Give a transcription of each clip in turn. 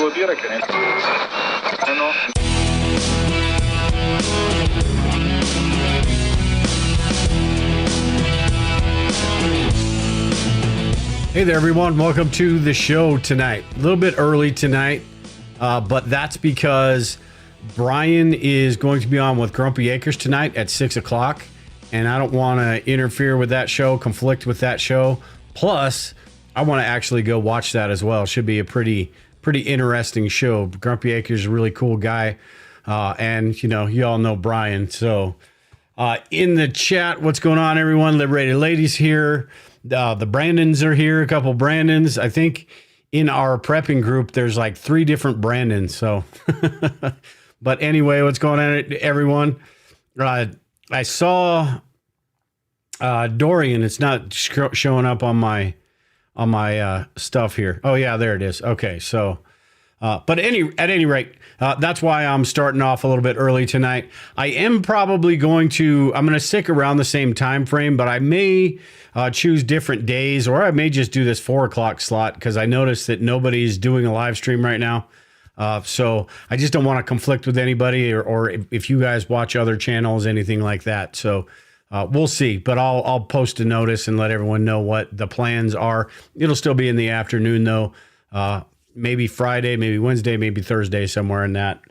devo dire che no. Hey there, everyone. Welcome to the show tonight. A little bit early tonight, but that's because Brian is going to be on with Grumpy Acres tonight at 6 o'clock, and I don't want to interfere with that show, conflict with that show. Plus, I want to actually go watch that as well. Should be a pretty interesting show. Grumpy Acres is a really cool guy, and you all know Brian. So, in the chat, what's going on, everyone? Liberated Ladies here. The Brandons are here, a couple Brandons. I think in our prepping group, there's like 3 different Brandons. So, but anyway, what's going on, everyone? I saw Dorian. It's not showing up on my stuff here. Oh yeah, there it is. Okay, so. But at any rate, that's why I'm starting off a little bit early tonight. I am probably I'm going to stick around the same time frame, but I may choose different days, or I may just do this 4 o'clock slot because I noticed that nobody's doing a live stream right now. So I just don't want to conflict with anybody, or if you guys watch other channels, anything like that. So we'll see, but I'll post a notice and let everyone know what the plans are. It'll still be in the afternoon though. Maybe Friday, maybe Wednesday, maybe Thursday, somewhere in that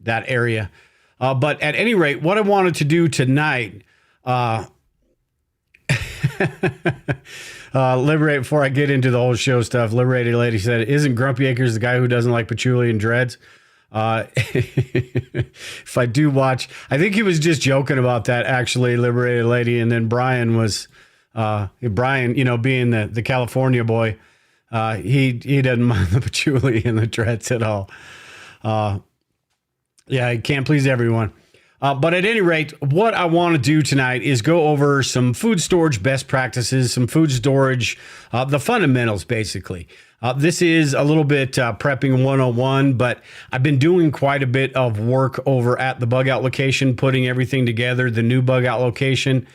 area. But at any rate, what I wanted to do tonight, before I get into the whole show stuff, Liberated Lady said, isn't Grumpy Acres the guy who doesn't like patchouli and dreads? If I do watch, I think he was just joking about that, actually, Liberated Lady. And then Brian, being the California boy, he doesn't mind the patchouli and the dreads at all. Yeah, he can't please everyone. But at any rate, what I want to do tonight is go over some food storage best practices, some food storage, the fundamentals, basically. This is a little bit prepping 101, but I've been doing quite a bit of work over at the bug out location, putting everything together, the new bug out location,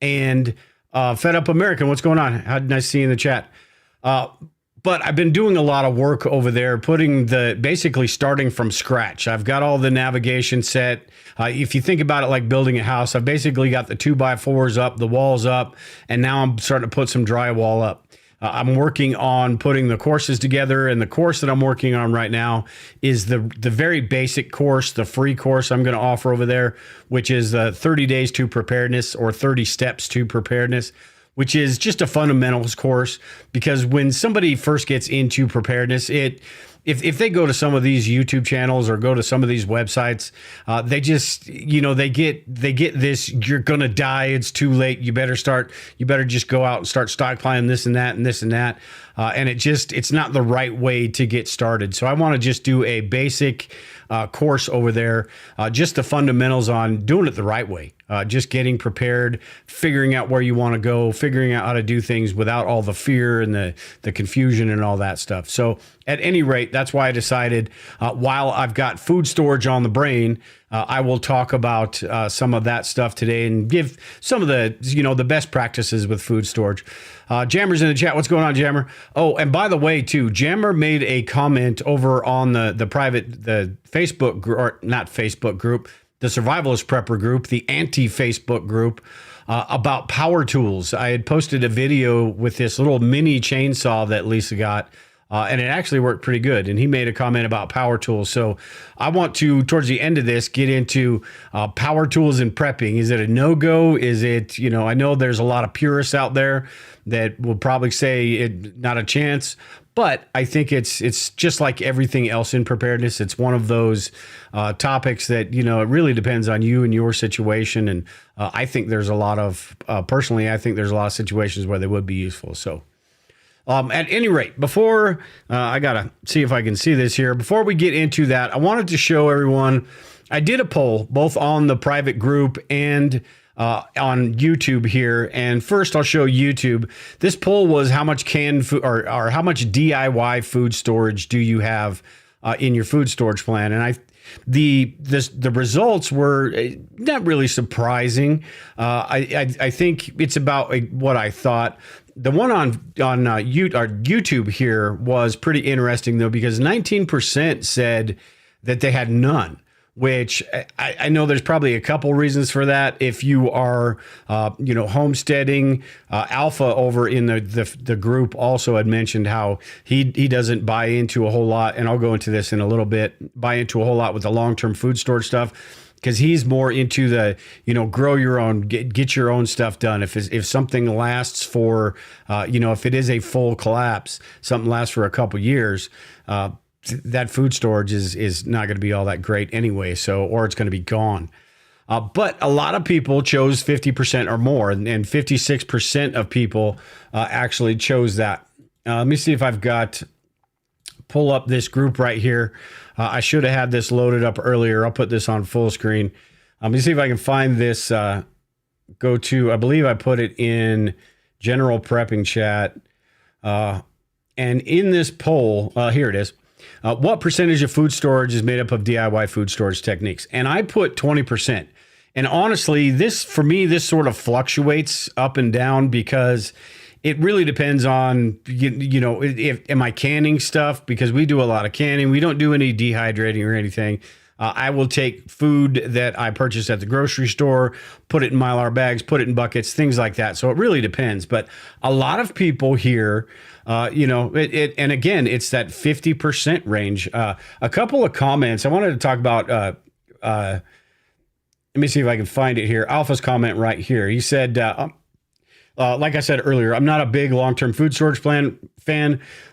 and Fed Up American, what's going on? Nice to see you in the chat. But I've been doing a lot of work over there, basically starting from scratch. I've got all the navigation set. If you think about it like building a house, I've basically got the 2x4s up, the walls up, and now I'm starting to put some drywall up. I'm working on putting the courses together, and the course that I'm working on right now is the very basic course, the free course I'm going to offer over there, which is 30 Days to Preparedness, or 30 Steps to Preparedness, which is just a fundamentals course. Because when somebody first gets into preparedness, if they go to some of these YouTube channels or go to some of these websites, they just, they get this, you're going to die, it's too late, you better just go out and start stockpiling this and that and this and that. And it's not the right way to get started. So I want to just do a basic course over there, just the fundamentals on doing it the right way, just getting prepared, figuring out where you want to go, figuring out how to do things without all the fear and the confusion and all that stuff. So at any rate, that's why I decided, while I've got food storage on the brain, I will talk about some of that stuff today and give some of the best practices with food storage. Jammer's in the chat. What's going on, Jammer? Oh, and by the way, too, Jammer made a comment over on the Facebook group, or not Facebook group, the Survivalist Prepper group, the anti-Facebook group, about power tools. I had posted a video with this little mini chainsaw that Lisa got, and it actually worked pretty good. And he made a comment about power tools. So I want to, towards the end of this, get into power tools and prepping. Is it a no-go? Is it, I know there's a lot of purists out there that will probably say not a chance. But I think it's just like everything else in preparedness. It's one of those topics that, it really depends on you and your situation. And I think there's a lot of, personally, I think there's a lot of situations where they would be useful. So at any rate, before I got to see if I can see this here. Before we get into that, I wanted to show everyone, I did a poll both on the private group and on YouTube here. And first I'll show YouTube. This poll was how much canned food or how much DIY food storage do you have in your food storage plan? And the results were not really surprising. I think it's about what I thought. The one on YouTube here was pretty interesting though, because 19% said that they had none, which I know there's probably a couple reasons for that. If you are, homesteading, Alpha over in the group also had mentioned how he doesn't buy into a whole lot, and I'll go into this in a little bit, buy into a whole lot with the long-term food storage stuff, because he's more into the, grow your own, get your own stuff done. If something lasts for, if it is a full collapse, something lasts for a couple years, that food storage is not going to be all that great anyway. So, or it's going to be gone. But a lot of people chose 50% or more, and 56% of people actually chose that. Let me see if I've pull up this group right here. I should have had this loaded up earlier. I'll put this on full screen. Let me see if I can find this. I believe I put it in general prepping chat. And in this poll, here it is. What percentage of food storage is made up of DIY food storage techniques? And I put 20%. And honestly, this sort of fluctuates up and down because it really depends on, am I canning stuff? Because we do a lot of canning. We don't do any dehydrating or anything. I will take food that I purchased at the grocery store, put it in Mylar bags, put it in buckets, things like that. So it really depends. But a lot of people here, and again, it's that 50% range. A couple of comments I wanted to talk about. Let me see if I can find it here. Alpha's comment right here. He said, like I said earlier, I'm not a big long-term food storage fan.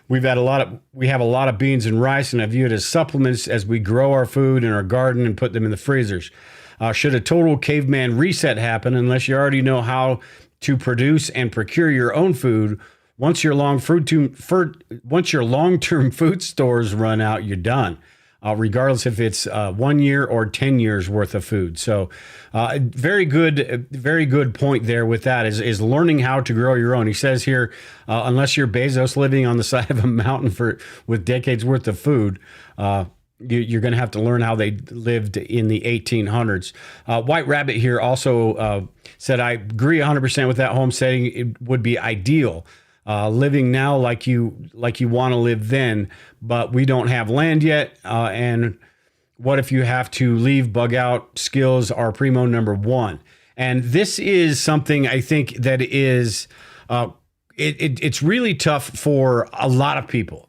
We have a lot of beans and rice, and I view it as supplements as we grow our food in our garden and put them in the freezers. Should a total caveman reset happen, unless you already know how to produce and procure your own food, once your long-term food stores run out, you're done. Regardless if it's 1 year or 10 years worth of food. So very good point there with that is learning how to grow your own. He says here, unless you're Bezos living on the side of a mountain with decades worth of food, you're going to have to learn how they lived in the 1800s. White Rabbit here also said, I agree 100% with that. Homesteading it would be ideal. Living now like you want to live then, but we don't have land yet. And what if you have to leave? Bug out skills are primo number one. And this is something I think that is, it's really tough for a lot of people.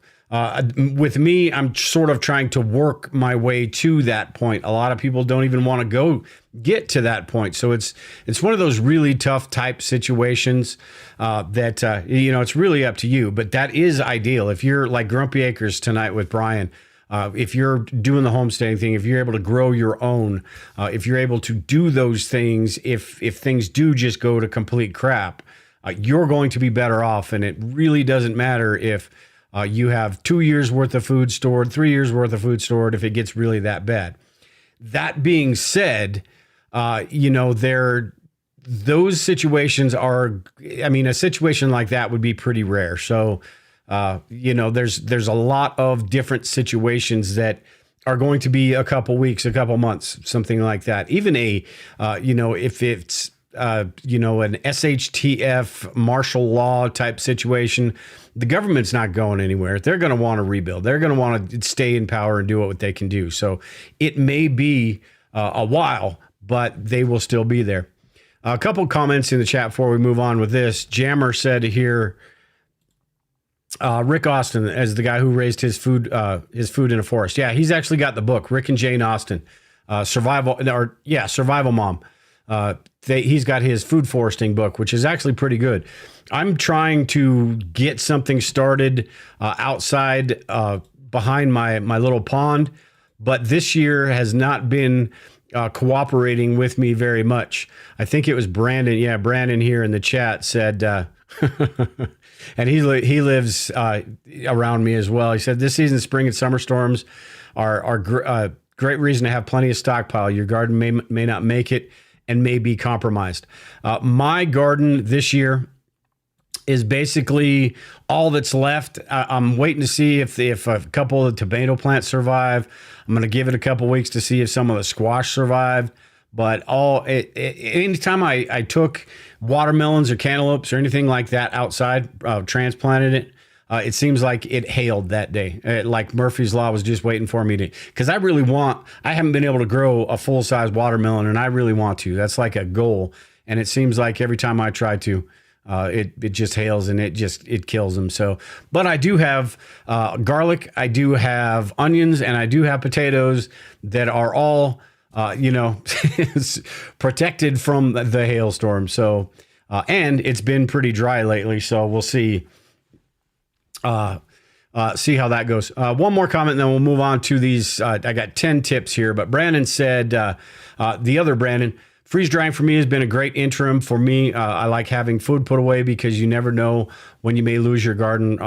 With me, I'm sort of trying to work my way to that point. A lot of people don't even want to get to that point. So it's one of those really tough type situations that it's really up to you. But that is ideal. If you're like Grumpy Acres tonight with Brian, if you're doing the homesteading thing, if you're able to grow your own, if you're able to do those things, if things do just go to complete crap, you're going to be better off. And it really doesn't matter if you have 2 years worth of food stored, 3 years worth of food stored, if it gets really that bad. That being said, those situations are, a situation like that would be pretty rare. So, there's a lot of different situations that are going to be a couple weeks, a couple months, something like that. Even if it's, an SHTF martial law type situation, the government's not going anywhere. They're going to want to rebuild. They're going to want to stay in power and do what they can do. So it may be a while, but they will still be there. A couple comments in the chat before we move on with this. Jammer said here, Rick Austin, as the guy who raised his food in a forest. Yeah, he's actually got the book, Rick and Jane Austin, Survival Mom. He's got his food foresting book, which is actually pretty good. I'm trying to get something started outside behind my little pond, but this year has not been cooperating with me very much. I think it was Brandon. Yeah, Brandon here in the chat said, and he lives around me as well. He said, this season, spring and summer storms are great reason to have plenty of stockpile. Your garden may not make it and may be compromised. My garden this year, is basically all that's left. I'm waiting to see if a couple of the tomato plants survive. I'm going to give it a couple weeks to see if some of the squash survive. But anytime I took watermelons or cantaloupes or anything like that outside, transplanted it, it seems like it hailed that day. Like Murphy's Law was just waiting for me to, because I haven't been able to grow a full-size watermelon, and I really want to. That's like a goal. And it seems like every time I try to, it just hails and it kills them. So, but I do have garlic, I do have onions, and I do have potatoes that are all, protected from the hailstorm. So, and it's been pretty dry lately. So we'll see. See how that goes. One more comment, and then we'll move on to these. I got 10 tips here, but Brandon said, the other Brandon, freeze drying for me has been a great interim for me. I like having food put away because you never know when you may lose your garden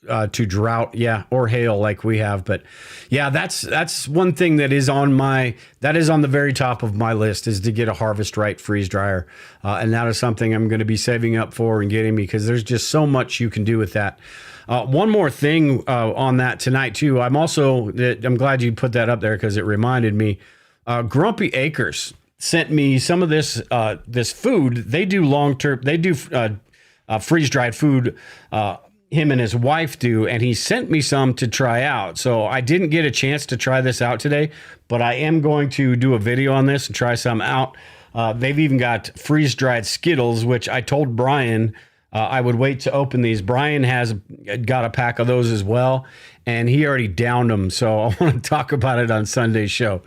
to drought, or hail like we have. But yeah, that's one thing that is on the very top of my list, is to get a Harvest Right freeze dryer, and that is something I'm going to be saving up for and getting, because there's just so much you can do with that. One more thing on that tonight too. I'm glad you put that up there, because it reminded me. Grumpy Acres sent me some of this food. They do long-term. They do freeze-dried food. Him and his wife do, and he sent me some to try out. So I didn't get a chance to try this out today, but I am going to do a video on this and try some out. They've even got freeze-dried Skittles, which I told Brian I would wait to open these. Brian has got a pack of those as well, and he already downed them. So I want to talk about it on Sunday's show.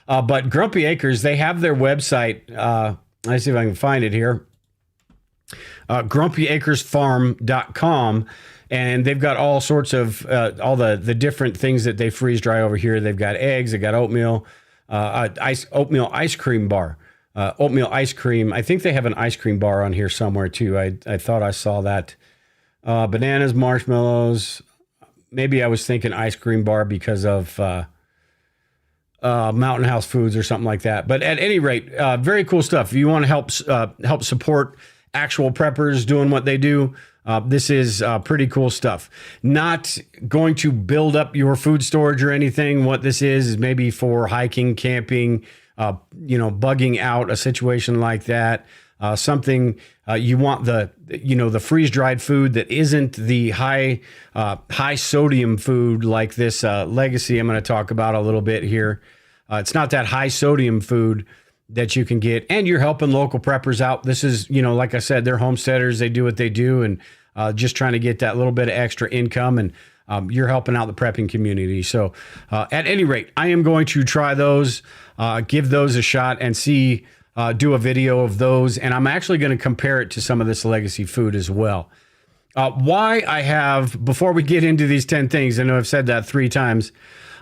But Grumpy Acres, they have their website. Let's see if I can find it here. grumpyacresfarm.com, and they've got all sorts of all the different things that they freeze dry over here. They've got eggs, they've got oatmeal, oatmeal ice cream bar, oatmeal ice cream. I think they have an ice cream bar on here somewhere too. I thought I saw that. Bananas, marshmallows. Maybe I was thinking ice cream bar because of Mountain House Foods or something like that. But at any rate, very cool stuff. If you want to help support actual preppers doing what they do, this is pretty cool stuff. Not going to build up your food storage or anything. What this is maybe for hiking, camping, bugging out a situation like that. Something you want the freeze dried food that isn't the high sodium food like this Legacy I'm going to talk about a little bit here. It's not that high sodium food that you can get, and you're helping local preppers out. This is, like I said, they're homesteaders. They do what they do, and just trying to get that little bit of extra income, and you're helping out the prepping community. So at any rate, I am going to try those, give those a shot, and see, do a video of those. And I'm actually going to compare it to some of this Legacy food as well. Why I have, before we get into these 10 things, I know I've said that 3 times.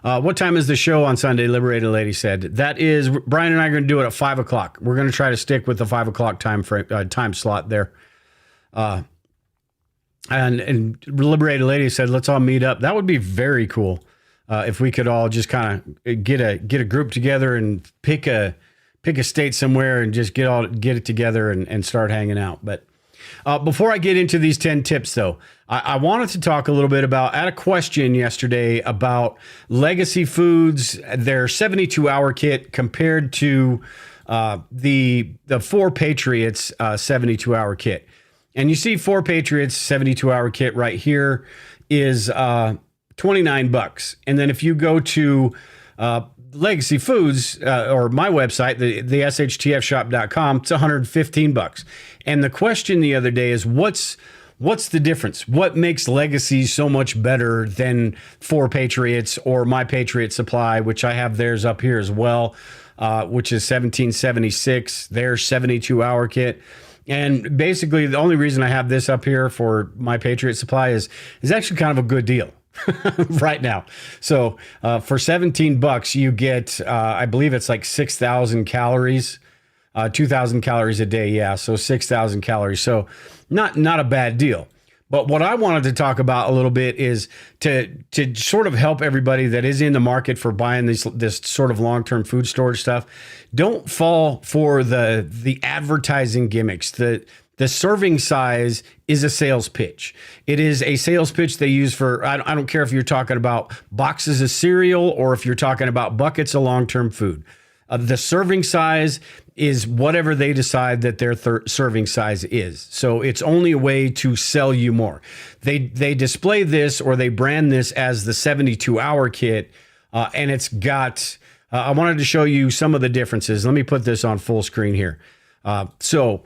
What time is the show on Sunday? Liberated Lady said. That is, Brian and I are going to do it at 5 o'clock. We're going to try to stick with the 5 o'clock time slot there. And Liberated Lady said, let's all meet up. That would be very cool if we could all just kind of get a group together and pick a state somewhere and just get it together and start hanging out. But before I get into these 10 tips, though, I wanted to talk a little bit about, I had a question yesterday about Legacy Foods, their 72-hour kit compared to the 4 Patriots 72-hour kit. And you see 4 Patriots 72-hour kit right here is $29. And then if you go to Legacy Foods or my website, the shtfshop.com, it's $115. And the question the other day is, what's the difference? What makes Legacy so much better than 4 Patriots or My Patriot Supply, which I have theirs up here as well, which is $17.76, their 72-hour kit. And basically, the only reason I have this up here for My Patriot Supply is actually kind of a good deal right now. So for $17, you get, I believe it's like 6,000 calories, 2,000 calories a day. Yeah, so 6,000 calories. So not a bad deal. But what I wanted to talk about a little bit is to sort of help everybody that is in the market for buying this sort of long-term food storage stuff. Don't fall for the advertising gimmicks, the The serving size is a sales pitch. It is a sales pitch they use for, I don't care if you're talking about boxes of cereal or if you're talking about buckets of long-term food. The serving size is whatever they decide that their serving size is. So it's only a way to sell you more. They display this, or they brand this as the 72-hour kit, and it's got, I wanted to show you some of the differences. Let me put this on full screen here. So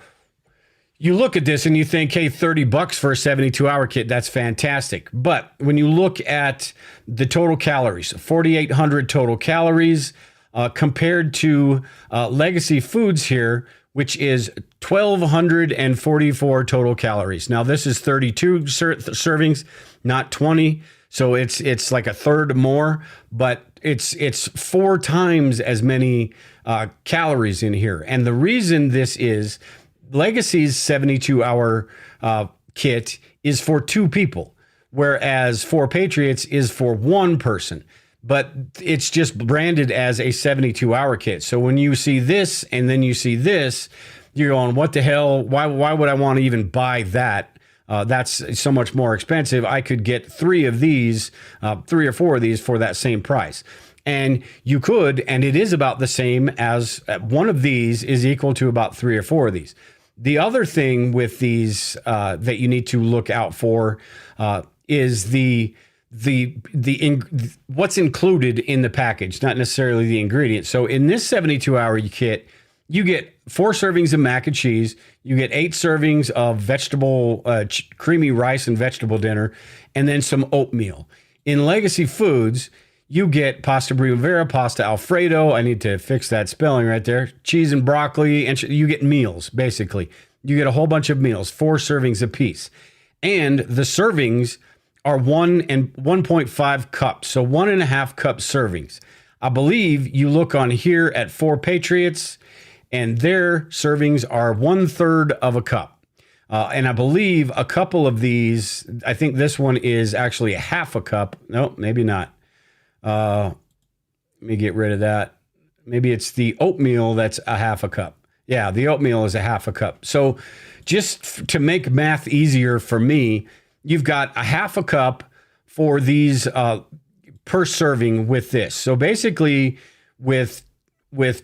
you look at this and you think, hey, $30 for a 72-hour kit, that's fantastic. But when you look at the total calories, 4,800 total calories, compared to Legacy Foods here, which is 1,244 total calories. Now, this is 32 servings, not 20. So it's like a third more, but it's 4 times as many calories in here. And the reason this is, Legacy's 72-hour kit is for 2 people, whereas For Patriots is for 1 person. But it's just branded as a 72-hour kit. So when you see this and then you see this, you're going, what the hell? Why would I want to even buy that? That's so much more expensive. I could get 3 of these, 3 or 4 of these for that same price. And you could, and it is about the same as one of these is equal to about 3 or 4 of these. The other thing with these that you need to look out for is what's included in the package, not necessarily the ingredients. So in this 72-hour kit, you get 4 servings of mac and cheese, you get 8 servings of vegetable, creamy rice and vegetable dinner, and then some oatmeal. In Legacy Foods, you get pasta primavera, pasta alfredo. I need to fix that spelling right there. Cheese and broccoli, and you get meals, basically. You get a whole bunch of meals, 4 servings apiece. And the servings are 1 and 1.5 cups, so 1.5 cup servings. I believe you look on here at For Patriots, and their servings are 1/3 of a cup. And I believe a couple of these, I think this one is actually a half a cup. No, maybe not. Let me get rid of that. Maybe it's the oatmeal that's a half a cup. Yeah, the oatmeal is a half a cup. So just to make math easier for me, you've got a half a cup for these per serving with this. So basically, with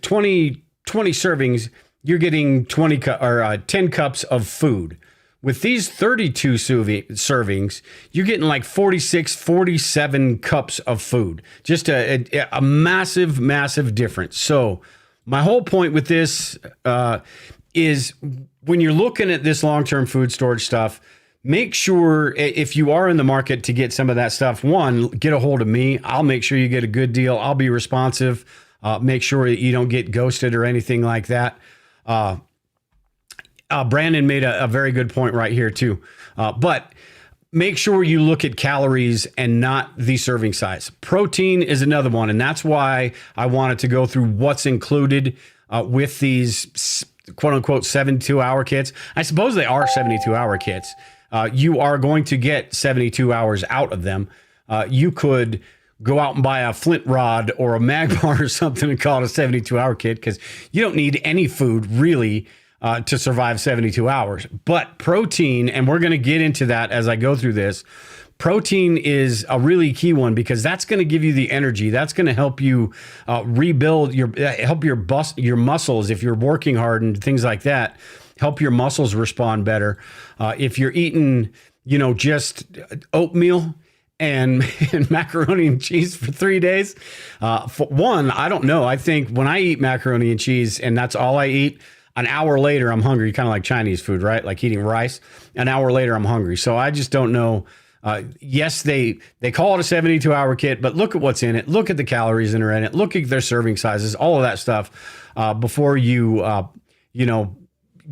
20 servings, you're getting 10 cups of food. With these 32 servings, you're getting like 46, 47 cups of food. Just a massive, massive difference. So my whole point with this is when you're looking at this long-term food storage stuff, make sure if you are in the market to get some of that stuff, one, get a hold of me. I'll make sure you get a good deal. I'll be responsive. Make sure that you don't get ghosted or anything like that. Brandon made a very good point right here too. But make sure you look at calories and not the serving size. Protein is another one. And that's why I wanted to go through what's included with these quote unquote 72-hour kits. I suppose they are 72-hour kits. You are going to get 72 hours out of them. You could go out and buy a flint rod or a mag bar or something and call it a 72-hour kit, because you don't need any food really to survive 72 hours. But protein, and we're going to get into that as I go through this, protein is a really key one, because that's going to give you the energy. That's going to help you rebuild your muscles if you're working hard and things like that. Help your muscles respond better. If you're eating, just oatmeal and macaroni and cheese for 3 days, for one, I don't know. I think when I eat macaroni and cheese and that's all I eat, an hour later I'm hungry, kind of like Chinese food, right? Like eating rice. An hour later I'm hungry. So I just don't know. Yes, they call it a 72-hour kit, but look at what's in it. Look at the calories that are in it. Look at their serving sizes, all of that stuff before you,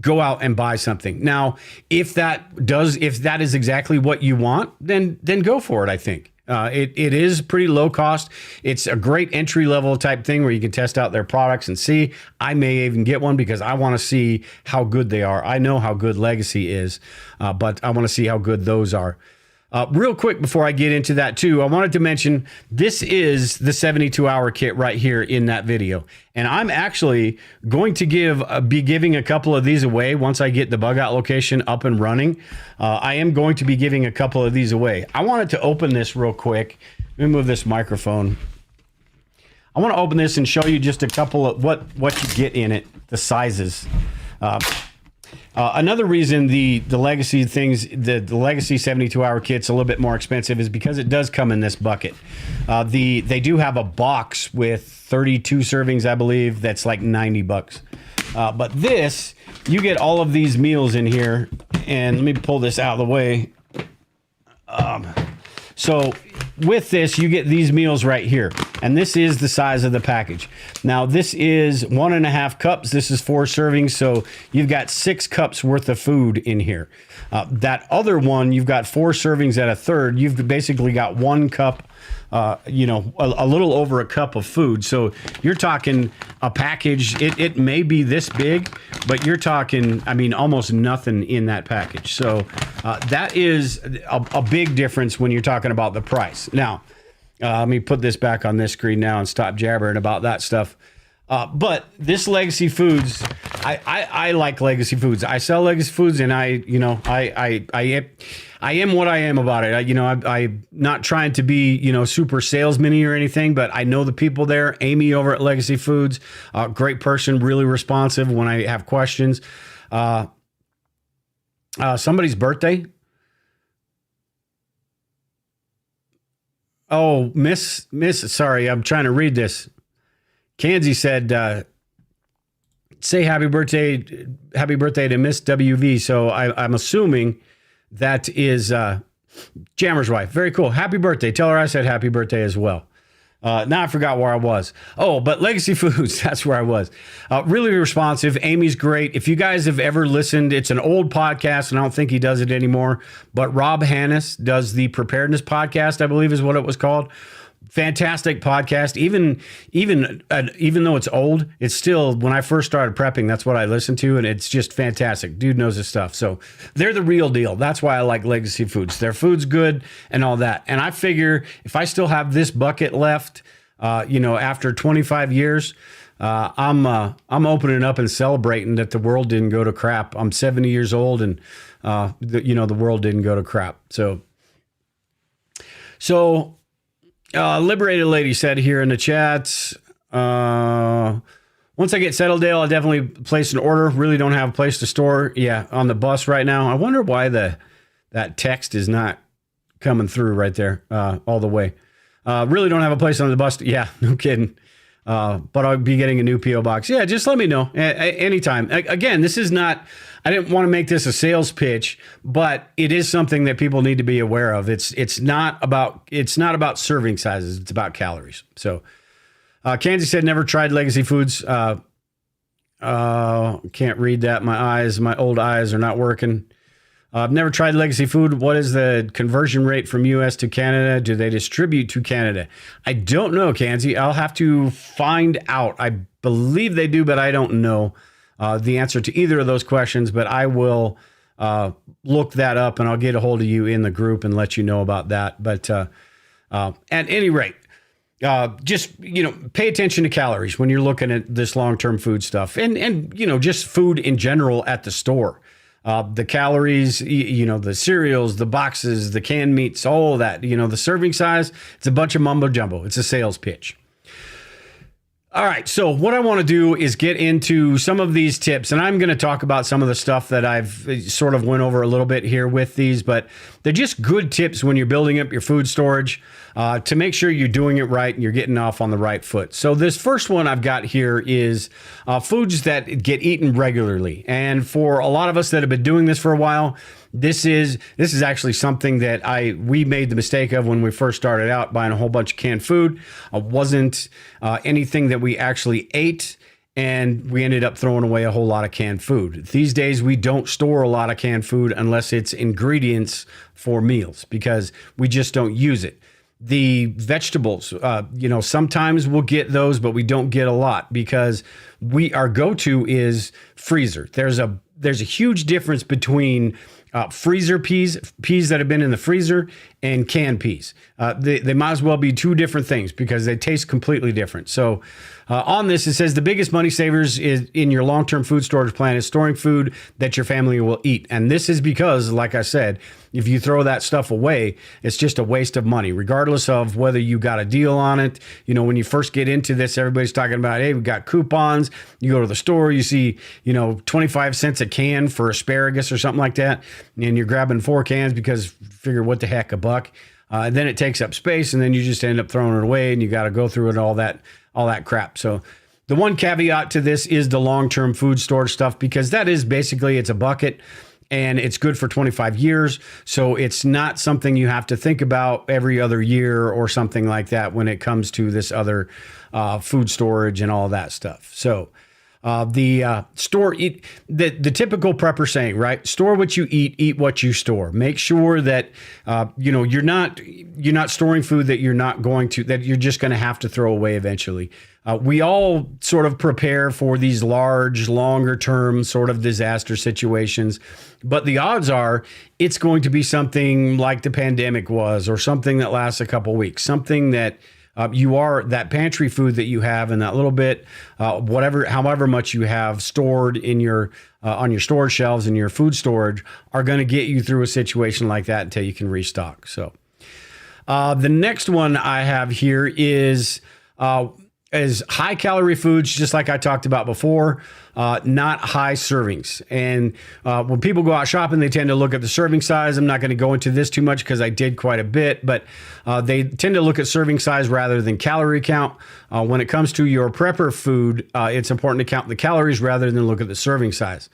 go out and buy something. Now, if that is exactly what you want, then go for it, I think. It is pretty low cost. It's a great entry level type thing where you can test out their products and see. I may even get one because I want to see how good they are. I know how good Legacy is, but I want to see how good those are. Real quick before I get into that too, I wanted to mention this is the 72-hour kit right here in that video. And I'm actually going to be giving a couple of these away once I get the bug out location up and running. I am going to be giving a couple of these away. I wanted to open this real quick. Let me move this microphone. I want to open this and show you just a couple of what you get in it, the sizes. Another reason the legacy things, the legacy 72-hour kit's a little bit more expensive is because it does come in this bucket. They do have a box with 32 servings, I believe. That's like $90. But this, you get all of these meals in here, and let me pull this out of the way. So with this, you get these meals right here, and this is the size of the package. Now, this is 1.5 cups. This is 4 servings, so you've got 6 cups worth of food in here. That other one, you've got 4 servings at a third. You've basically got 1 cup, a little over a cup of food. So you're talking a package. It may be this big, but you're talking, I mean, almost nothing in that package. So that is a big difference when you're talking about the price. Now, let me put this back on this screen now and stop jabbering about that stuff. But this Legacy Foods, I like Legacy Foods. I sell Legacy Foods, and I am what I am about it. I'm not trying to be, super salesman-y or anything, but I know the people there. Amy over at Legacy Foods, great person, really responsive when I have questions. Somebody's birthday. Oh, Miss, sorry, I'm trying to read this. Kanzi said, say happy birthday to Miss WV. So I'm assuming that is Jammer's wife. Very cool. Happy birthday. Tell her I said happy birthday as well. Now I forgot where I was. Oh, but Legacy Foods, that's where I was. Really responsive. Amy's great. If you guys have ever listened, it's an old podcast, and I don't think he does it anymore, but Rob Hannes does the Preparedness podcast, I believe is what it was called. Fantastic podcast. Even though it's old, it's still, when I first started prepping, that's what I listened to, and it's just fantastic. Dude knows his stuff. So they're the real deal. That's why I like Legacy Foods. Their food's good and all that. And I figure if I still have this bucket left, after 25 years, I'm opening up and celebrating that the world didn't go to crap. I'm 70 years old, and the world didn't go to crap. So. Liberated Lady said here in the chat, once I get settled, Dale, I'll definitely place an order. Really don't have a place to store. Yeah, on the bus right now. I wonder why that text is not coming through right there all the way. Really don't have a place on the bus. Yeah, no kidding. But I'll be getting a new P.O. box. Yeah, just let me know anytime. Again, this is not, I didn't want to make this a sales pitch, but it is something that people need to be aware of. It's not about serving sizes. It's about calories. So, Kanzi said, never tried Legacy Foods. Can't read that. My old eyes are not working. I've never tried Legacy Food. What is the conversion rate from U.S. to Canada? Do they distribute to Canada? I don't know, Kanzi. I'll have to find out. I believe they do, but I don't know the answer to either of those questions. But I will look that up, and I'll get a hold of you in the group and let you know about that. But at any rate, just, pay attention to calories when you're looking at this long-term food stuff, and just food in general at the store. The calories, the cereals, the boxes, the canned meats, all of that, the serving size, it's a bunch of mumbo jumbo. It's a sales pitch. All right. So what I want to do is get into some of these tips, and I'm going to talk about some of the stuff that I've sort of went over a little bit here with these, but they're just good tips when you're building up your food storage to make sure you're doing it right and you're getting off on the right foot. So this first one I've got here is foods that get eaten regularly. And for a lot of us that have been doing this for a while, this is actually something that we made the mistake of when we first started out, buying a whole bunch of canned food. Wasn't anything that we actually ate, and we ended up throwing away a whole lot of canned food. These days, we don't store a lot of canned food unless it's ingredients for meals, because we just don't use it. The vegetables, sometimes we'll get those, but we don't get a lot because our go-to is freezer. There's a huge difference between freezer peas that have been in the freezer, and canned peas. They might as well be two different things because they taste completely different. So on this, it says the biggest money savers is in your long-term food storage plan is storing food that your family will eat. And this is because, like I said, if you throw that stuff away, it's just a waste of money, regardless of whether you got a deal on it. You know, when you first get into this, everybody's talking about, hey, we got coupons. You go to the store, you see, 25 cents a can for asparagus or something like that. And you're grabbing 4 cans because figure what the heck, $1. Then it takes up space, and then you just end up throwing it away, and you got to go through it, all that crap. So the one caveat to this is the long-term food storage stuff, because that is basically, it's a bucket and it's good for 25 years. So it's not something you have to think about every other year or something like that when it comes to this other food storage and all that stuff. So the typical prepper saying, right? Store what you eat what you store. Make sure that, you're not storing food that you're just going to have to throw away eventually. We all sort of prepare for these large, longer term sort of disaster situations, but the odds are it's going to be something like the pandemic was, or something that lasts a couple weeks, something that that pantry food that you have and that little bit, however much you have stored in your on your storage shelves and your food storage are going to get you through a situation like that until you can restock. So the next one I have here is high calorie foods, just like I talked about before, not high servings. And when people go out shopping, they tend to look at the serving size. I'm not going to go into this too much because I did quite a bit, but they tend to look at serving size rather than calorie count. When it comes to your prepper food, it's important to count the calories rather than look at the serving size.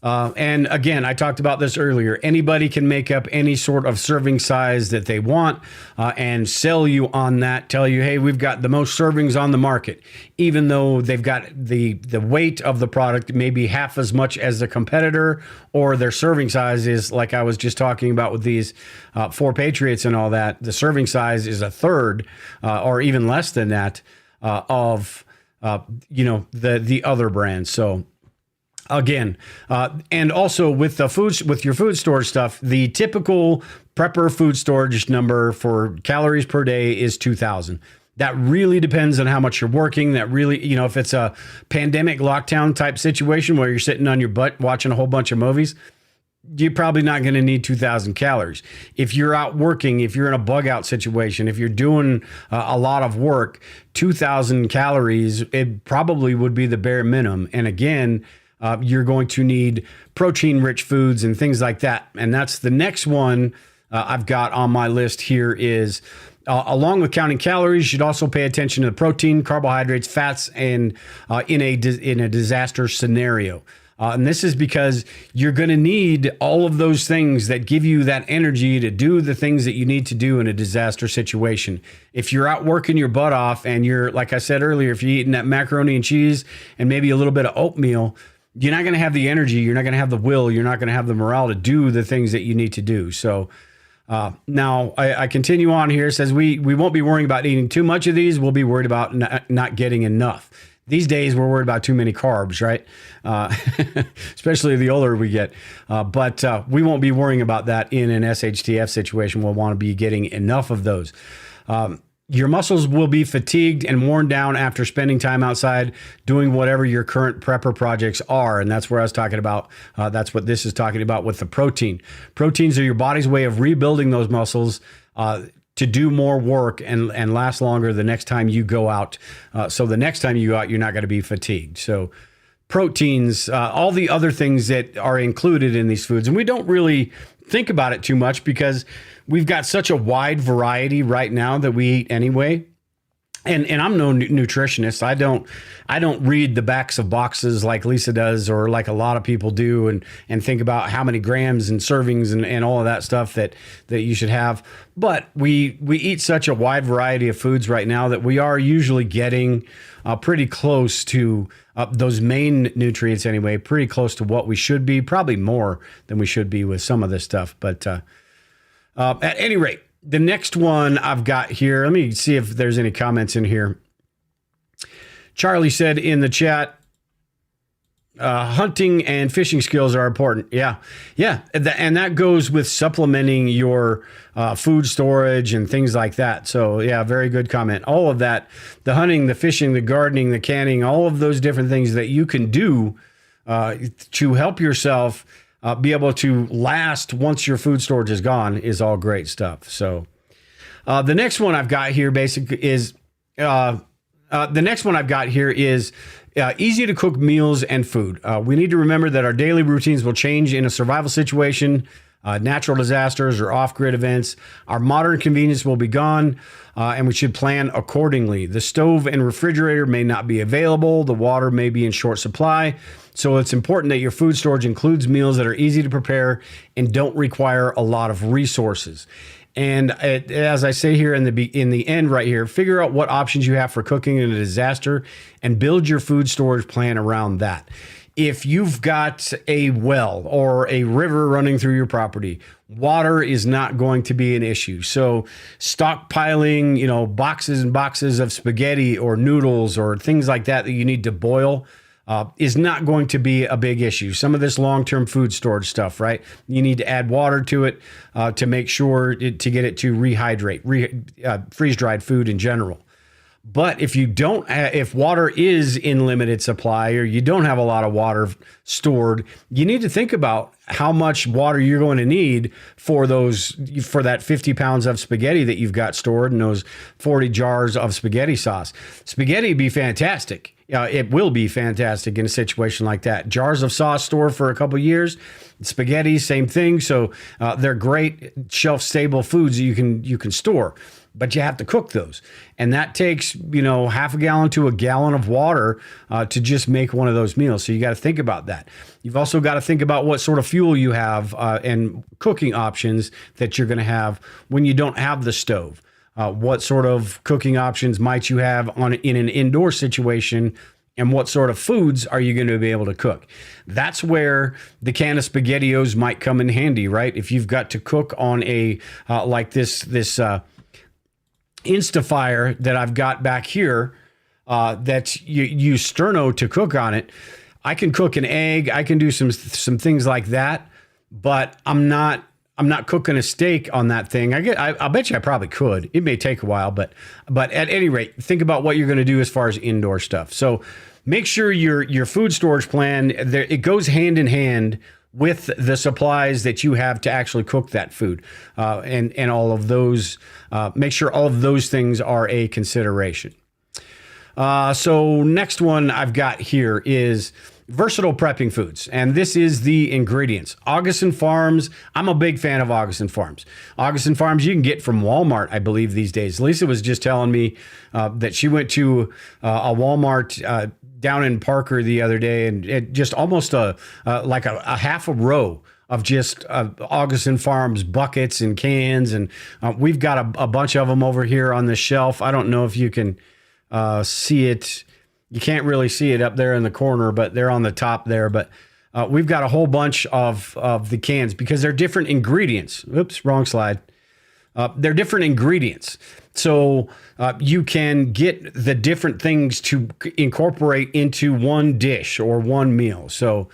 And again, I talked about this earlier. Anybody can make up any sort of serving size that they want and sell you on that, tell you, hey, we've got the most servings on the market, even though they've got the weight of the product maybe half as much as the competitor, or their serving size is, like I was just talking about with these 4 Patriots and all that, the serving size is a third or even less than that of the other brands. So again, and also with your food storage stuff, the typical prepper food storage number for calories per day is 2,000. That really depends on how much you're working. That really, if it's a pandemic lockdown type situation where you're sitting on your butt watching a whole bunch of movies, you're probably not going to need 2,000 calories. If you're out working, if you're in a bug out situation, if you're doing a lot of work, 2,000 calories, it probably would be the bare minimum. And again, you're going to need protein-rich foods and things like that. And that's the next one I've got on my list here is, along with counting calories, you should also pay attention to the protein, carbohydrates, fats, and in a disaster scenario. And this is because you're going to need all of those things that give you that energy to do the things that you need to do in a disaster situation. If you're out working your butt off and you're, like I said earlier, if you're eating that macaroni and cheese and maybe a little bit of oatmeal, you're not going to have the energy, you're not going to have the will, you're not going to have the morale to do the things that you need to do. So now I continue on here. It says we won't be worrying about eating too much of these. We'll be worried about not getting enough. These days, we're worried about too many carbs, right? Especially the older we get. But we won't be worrying about that in an SHTF situation. We'll want to be getting enough of those. Your muscles will be fatigued and worn down after spending time outside doing whatever your current prepper projects are. And that's where I was talking about. That's what this is talking about with the protein. Proteins are your body's way of rebuilding those muscles to do more work and last longer the next time you go out. So the next time you go out, you're not going to be fatigued. So proteins, all the other things that are included in these foods. And we don't really think about it too much because we've got such a wide variety right now that we eat anyway. And I'm no nutritionist. I don't read the backs of boxes like Lisa does, or like a lot of people do, and think about how many grams and servings and all of that stuff that you should have. But we eat such a wide variety of foods right now that we are usually getting pretty close to those main nutrients anyway, pretty close to what we should be, probably more than we should be with some of this stuff. But at any rate, the next one I've got here, let me see if there's any comments in here. Charlie said in the chat, hunting and fishing skills are important. Yeah. Yeah. And that goes with supplementing your food storage and things like that. So, yeah, very good comment. All of that, the hunting, the fishing, the gardening, the canning, all of those different things that you can do to help yourself be able to last once your food storage is gone is all great stuff. So, the next one I've got here basically is easy to cook meals and food. We need to remember that our daily routines will change in a survival situation, natural disasters, or off-grid events. Our modern convenience will be gone, and we should plan accordingly. The stove and refrigerator may not be available. The water may be in short supply. So it's important that your food storage includes meals that are easy to prepare and don't require a lot of resources. And as I say here in the end right here, figure out what options you have for cooking in a disaster and build your food storage plan around that. If you've got a well or a river running through your property, water is not going to be an issue. So stockpiling, boxes and boxes of spaghetti or noodles or things like that you need to boil is not going to be a big issue. Some of this long-term food storage stuff, right? You need to add water to it to make sure to get it to rehydrate, freeze-dried food in general. But if you don't, if water is in limited supply or you don't have a lot of water stored, you need to think about how much water you're going to need for that 50 pounds of spaghetti that you've got stored and those 40 jars of spaghetti sauce. Spaghetti would be fantastic. It will be fantastic in a situation like that. Jars of sauce stored for a couple of years. Spaghetti, same thing. So they're great shelf-stable foods that you can store, but you have to cook those, and that takes half a gallon to a gallon of water to just make one of those meals. So you got to think about that. You've also got to think about what sort of fuel you have and cooking options that you're going to have when you don't have the stove. What sort of cooking options might you have in an indoor situation, and what sort of foods are you going to be able to cook? That's where the can of SpaghettiOs might come in handy, right? If you've got to cook on a like this Instafire that I've got back here that you use Sterno to cook on it, I can cook an egg. I can do some things like that, but I'm not cooking a steak on that thing. I'll bet you I probably could. It may take a while, but at any rate, think about what you're going to do as far as indoor stuff. So make sure your food storage plan, it goes hand in hand with the supplies that you have to actually cook that food, and all of those. Make sure all of those things are a consideration. So next one I've got here is versatile prepping foods, and this is the ingredients. Augustin Farms. I'm a big fan of Augustin Farms. Augustin Farms you can get from Walmart, I believe, these days. Lisa was just telling me that she went to a Walmart down in Parker the other day, and it just almost like a half a row of just Augustin Farms buckets and cans, and we've got a bunch of them over here on the shelf. I don't know if you can see it. You can't really see it up there in the corner, but they're on the top there. But we've got a whole bunch of the cans because they're different ingredients. Oops, wrong slide. They're different ingredients. So you can get the different things to incorporate into one dish or one meal. So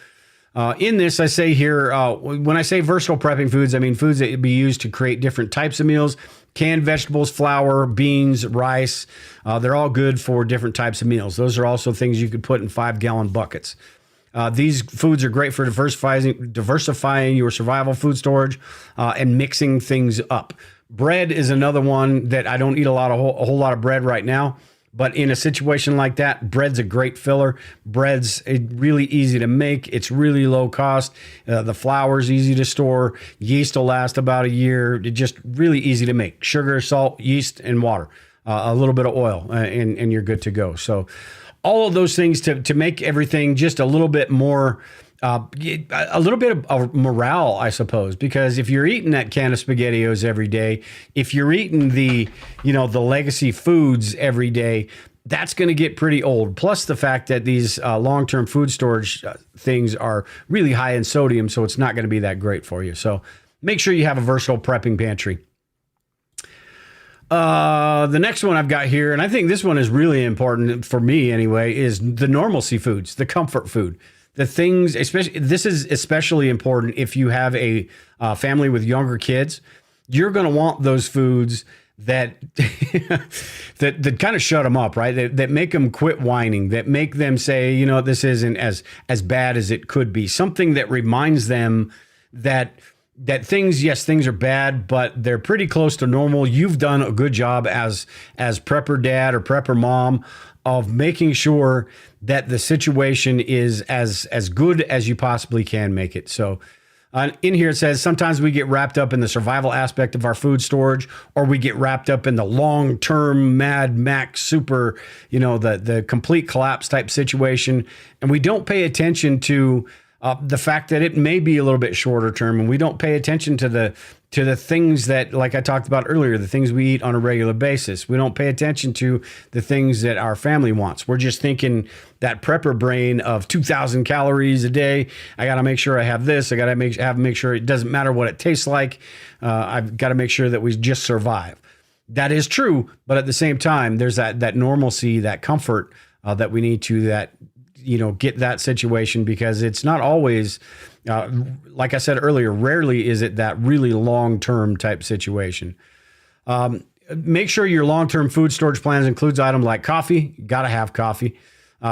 in this, I say here, when I say versatile prepping foods, I mean foods that would be used to create different types of meals. Canned vegetables, flour, beans, rice, they're all good for different types of meals. Those are also things you could put in 5-gallon buckets. These foods are great for diversifying your survival food storage and mixing things up. Bread is another one that I don't eat a whole lot of bread right now. But in a situation like that, bread's a great filler. Bread's really easy to make. It's really low cost. The flour's easy to store. Yeast will last about a year. It's just really easy to make. Sugar, salt, yeast, and water. A little bit of oil, and you're good to go. So all of those things to make everything just a little bit more, a little bit of morale, I suppose, because if you're eating that can of SpaghettiOs every day, if you're eating the legacy foods every day, that's going to get pretty old. Plus the fact that these long-term food storage things are really high in sodium, so it's not going to be that great for you. So make sure you have a versatile prepping pantry. The next one I've got here, and I think this one is really important for me anyway, is the normalcy foods, the comfort food. the things, especially this is especially important if you have a family with younger kids. You're going to want those foods that that kind of shut them up, right? That make them quit whining, that make them say, you know, this isn't as bad as it could be. Something that reminds them that things, yes, things are bad, but they're pretty close to normal. You've done a good job as prepper dad or prepper mom of making sure that the situation is as good as you possibly can make it. So in here it says, sometimes we get wrapped up in the survival aspect of our food storage, or we get wrapped up in the long-term Mad Max super, you know, the complete collapse type situation. And we don't pay attention to the fact that it may be a little bit shorter term, and we don't pay attention to the things that, like I talked about earlier, the things we eat on a regular basis. We don't pay attention to the things that our family wants. We're just thinking that prepper brain of 2,000 calories a day. I got to make sure I have this. I got to make sure it doesn't matter what it tastes like. I've got to make sure that we just survive. That is true, but at the same time, there's that normalcy, that comfort that we need to get that situation, because it's not always, like I said earlier, rarely is it that really long-term type situation. Make sure your long-term food storage plans includes items like coffee. You got to have coffee.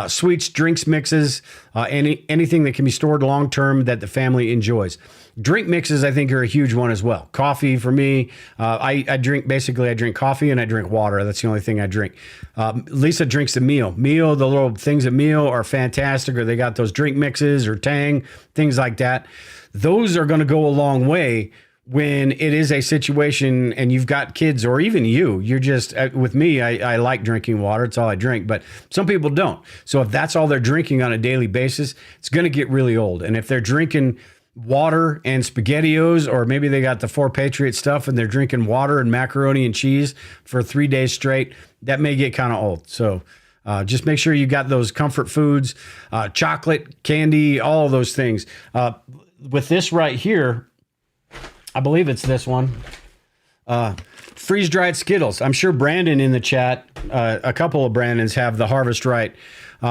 Sweets, drinks, mixes, anything that can be stored long-term that the family enjoys. Drink mixes, I think, are a huge one as well. Coffee for me, I drink coffee and I drink water. That's the only thing I drink. Lisa drinks the Meal, the little things at Meal are fantastic, or they got those drink mixes or Tang, things like that. Those are going to go a long way when it is a situation and you've got kids, or even you're just, with me, I like drinking water. It's all I drink, but some people don't. So if that's all they're drinking on a daily basis, it's going to get really old. And if they're drinking water and SpaghettiOs, or maybe they got the 4 Patriot stuff and they're drinking water and macaroni and cheese for 3 days straight, that may get kind of old. So just make sure you got those comfort foods, chocolate, candy, all of those things. With this right here, I believe it's this one. Freeze-dried Skittles. I'm sure Brandon in the chat, a couple of Brandons have the Harvest Right.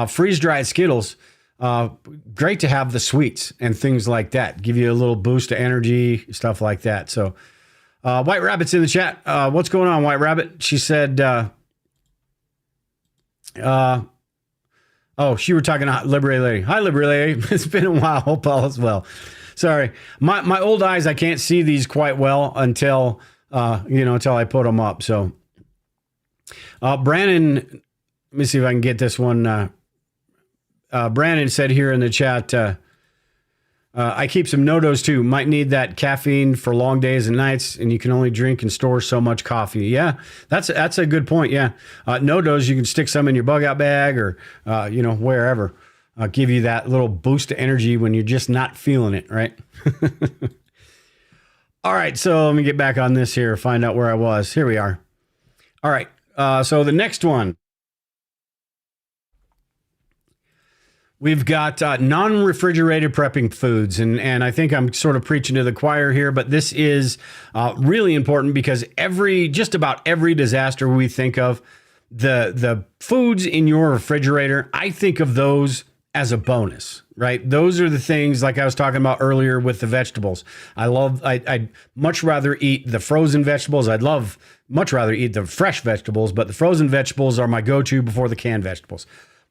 Freeze-dried Skittles, great to have the sweets and things like that. Give you a little boost of energy, stuff like that. So White Rabbit's in the chat. What's going on, White Rabbit? She said, she were talking to Liberated Lady. Hi, Liberated Lady. It's been a while. Hope all is well. Sorry. My old eyes, I can't see these quite well until I put them up. So Brandon, let me see if I can get this one. Brandon said here in the chat, I keep some No-Dos too. Might need that caffeine for long days and nights, and you can only drink and store so much coffee. Yeah, that's a good point. Yeah. No-Dos, you can stick some in your bug out bag or, wherever. Give you that little boost of energy when you're just not feeling it, right? All right, so let me get back on this here, find out where I was. Here we are. All right, so the next one. We've got non-refrigerated prepping foods, and I think I'm sort of preaching to the choir here, but this is really important because just about every disaster we think of, the foods in your refrigerator, I think of those as a bonus, right? Those are the things like I was talking about earlier with the vegetables. I'd much rather eat the frozen vegetables. Much rather eat the fresh vegetables, but the frozen vegetables are my go-to before the canned vegetables.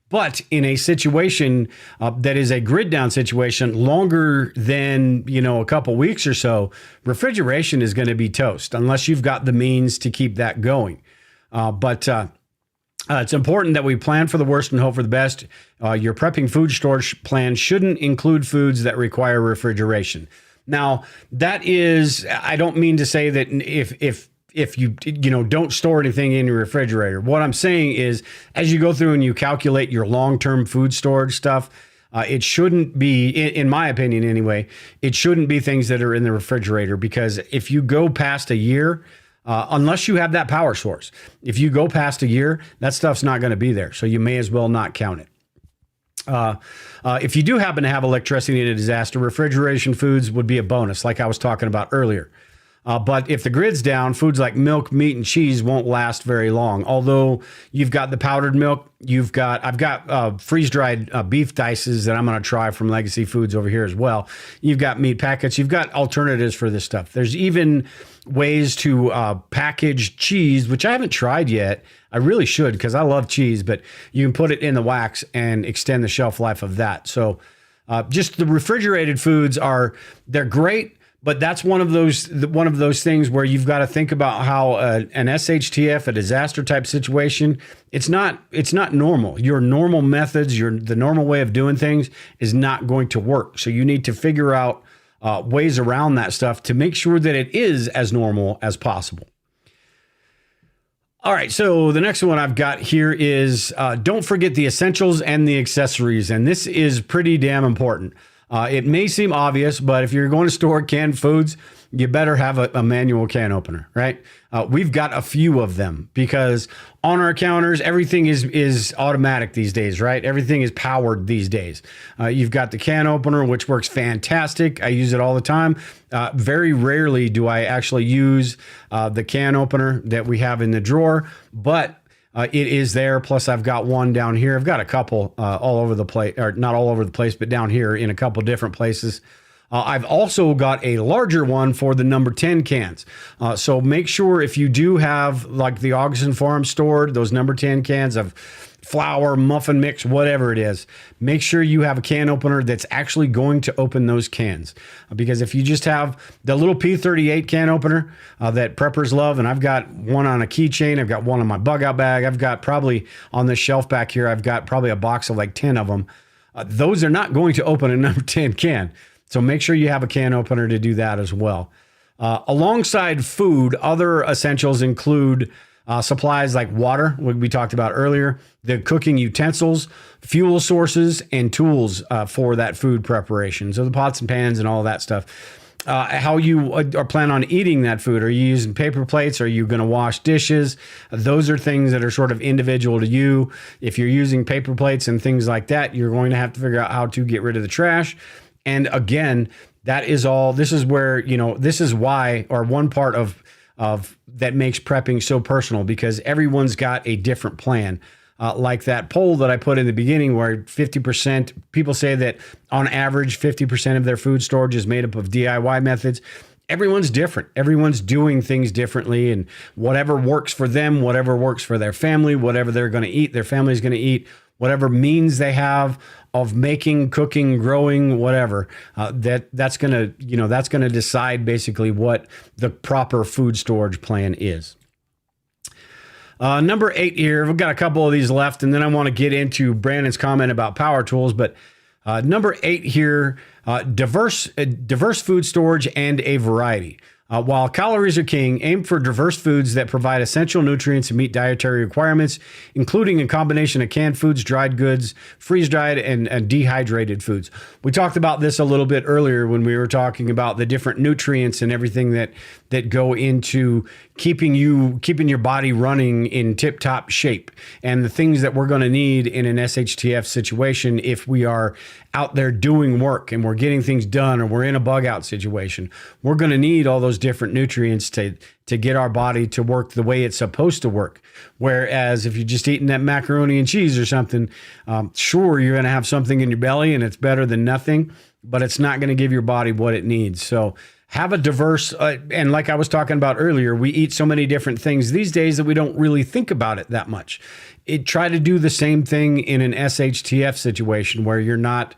But in a situation that is a grid down situation longer than, a couple weeks or so, refrigeration is going to be toast unless you've got the means to keep that going. But it's important that we plan for the worst and hope for the best. Your prepping food storage plan shouldn't include foods that require refrigeration. Now, that is, I don't mean to say that if you don't store anything in your refrigerator. What I'm saying is, as you go through and you calculate your long-term food storage stuff, it shouldn't be, in my opinion anyway, it shouldn't be things that are in the refrigerator, because if you go past a year, unless you have that power source, if you go past a year, that stuff's not going to be there. So you may as well not count it. If you do happen to have electricity in a disaster, refrigeration foods would be a bonus, like I was talking about earlier. But if the grid's down, foods like milk, meat, and cheese won't last very long. Although you've got the powdered milk, I've got freeze-dried beef dices that I'm going to try from Legacy Foods over here as well. You've got meat packets. You've got alternatives for this stuff. There's even ways to package cheese, which I haven't tried yet. I really should because I love cheese, but you can put it in the wax and extend the shelf life of that. So just the refrigerated foods they're great. But that's one of those things where you've got to think about how an SHTF, a disaster type situation, it's not normal. Your normal methods, the normal way of doing things is not going to work. So you need to figure out ways around that stuff to make sure that it is as normal as possible. All right, so the next one I've got here is don't forget the essentials and the accessories, and this is pretty damn important. It may seem obvious, but if you're going to store canned foods, you better have a manual can opener, right? We've got a few of them because on our counters, everything is automatic these days, right? Everything is powered these days. You've got the can opener, which works fantastic. I use it all the time. Very rarely do I actually use the can opener that we have in the drawer, but it is there. Plus, I've got one down here. I've got a couple all over the place, or not all over the place, but down here in a couple different places. I've also got a larger one for the number 10 cans. So make sure if you do have like the Augustin Farm stored, those number 10 cans of flour, muffin mix, whatever it is, make sure you have a can opener that's actually going to open those cans. Because if you just have the little P38 can opener that preppers love, and I've got one on a keychain, I've got one on my bug out bag, I've got probably on this shelf back here, I've got probably a box of like 10 of them. Those are not going to open a number 10 can. So make sure you have a can opener to do that as well. Alongside food, other essentials include supplies like water, what we talked about earlier, the cooking utensils, fuel sources, and tools for that food preparation. So the pots and pans and all that stuff. How you are plan on eating that food. Are you using paper plates? Are you going to wash dishes? Those are things that are sort of individual to you. If you're using paper plates and things like that, you're going to have to figure out how to get rid of the trash. And again, that is all. This is where, this is why, or one part of that makes prepping so personal, because everyone's got a different plan. Like that poll that I put in the beginning where 50%, people say that on average, 50% of their food storage is made up of DIY methods. Everyone's different. Everyone's doing things differently, and whatever works for them, whatever works for their family, whatever they're going to eat, their family's going to eat, whatever means they have of making, cooking, growing, whatever, that's going to decide basically what the proper food storage plan is. Number 8 here, we've got a couple of these left, and then I want to get into Brandon's comment about power tools. But number 8 here, diverse food storage and a variety. While calories are king, aim for diverse foods that provide essential nutrients and meet dietary requirements, including a combination of canned foods, dried goods, freeze-dried, and dehydrated foods. We talked about this a little bit earlier when we were talking about the different nutrients and everything that go into keeping your body running in tip-top shape, and the things that we're going to need in an SHTF situation if we are out there doing work and we're getting things done, or we're in a bug out situation. We're going to need all those different nutrients to get our body to work the way it's supposed to work. Whereas if you're just eating that macaroni and cheese or something, sure, you're going to have something in your belly and it's better than nothing, but it's not going to give your body what it needs. So have a diverse, and like I was talking about earlier, we eat so many different things these days that we don't really think about it that much. Try to do the same thing in an SHTF situation where you're not